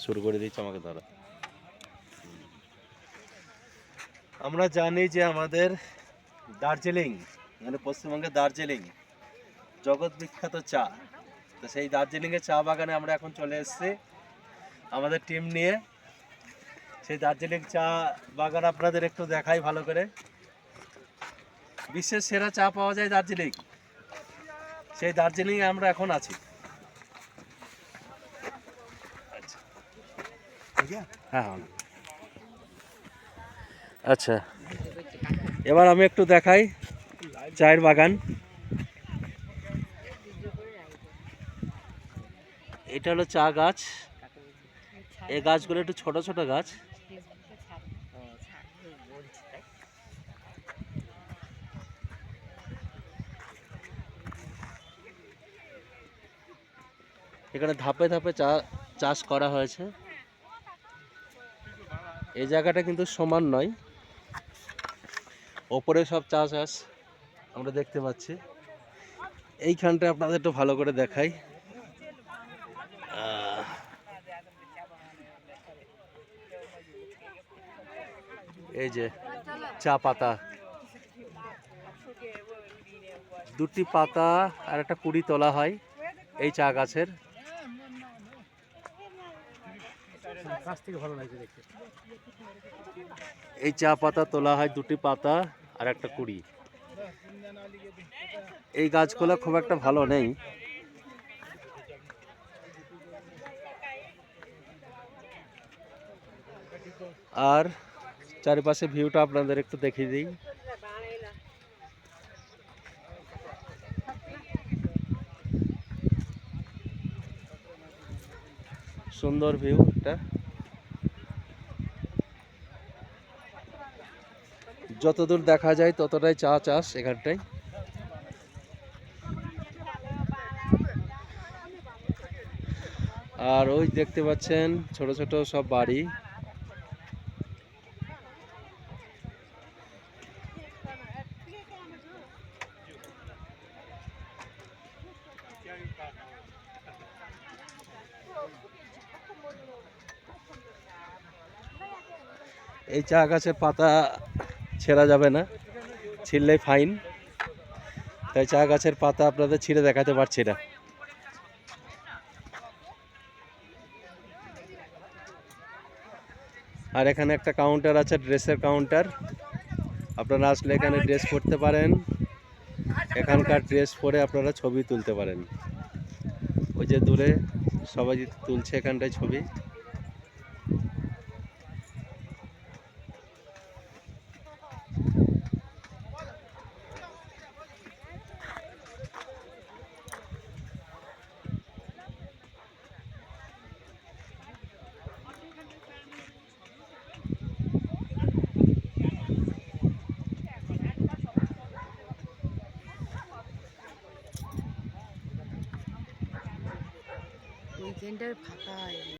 শুরু করে দিচ্ছি, আমাকে ধরো। আমরা জানি যে আমাদের দার্জিলিং, মানে পশ্চিমবঙ্গের দার্জিলিং জগৎ বিখ্যাত চা। তো সেই দার্জিলিংয়ের চা বাগানে আমরা এখন চলে এসেছি আমাদের টিম নিয়ে। সেই দার্জিলিং চা বাগান আপনাদের একটু দেখাই ভালো করে। বিশ্বের সেরা চা পাওয়া যায় দার্জিলিং, সেই দার্জিলিংয়ে আমরা এখন আছি। হ্যাঁ, আচ্ছা, এবার আমি একটু দেখাই চায়ের বাগান। এটা হলো চা গাছ। এই গাছগুলো একটু ছোট ছোট গাছ। এখানে ধাপে ধাপে চাষ করা হয়েছে। এই জায়গাটা কিন্তু সমান নয়, ওপরে সব চাষ আমরা দেখতে পাচ্ছি। এইখানটা আপনাদের একটু ভালো করে দেখাই। এই যে চা পাতা, দুটি পাতা আর একটা কুড়ি তোলা হয় এই চা গাছের। এই চা পাতা তোলা হয় দুটি পাতা আর একটা কুড়ি। এই গাছগুলো খুব একটা ভালো নেই। আর চারিপাশে ভিউটা আপনাদের একটু দেখিয়ে দিই। সুন্দর ভিউ এটা, যতদূর দেখা যায় ততটাই চা চাষ এখানটায়। আর ওই দেখতে পাচ্ছেন ছোট ছোট সব বাড়ি। এই চা গাছের পাতা ছেঁড়া যাবে না, ছিঁড়লেই ফাইন। তাই চা গাছের পাতা আপনাদের ছিঁড়ে দেখাতে পারছি না। আর এখানে একটা কাউন্টার আছে, ড্রেসের কাউন্টার। আপনারা আসলে এখানে ড্রেস পরতে পারেন, এখানকার ড্রেস পরে আপনারা ছবি তুলতে পারেন। ওই যে দূরে সবাই তুলছে এখানটায় ছবি। উইকেন্ডের ফাঁকা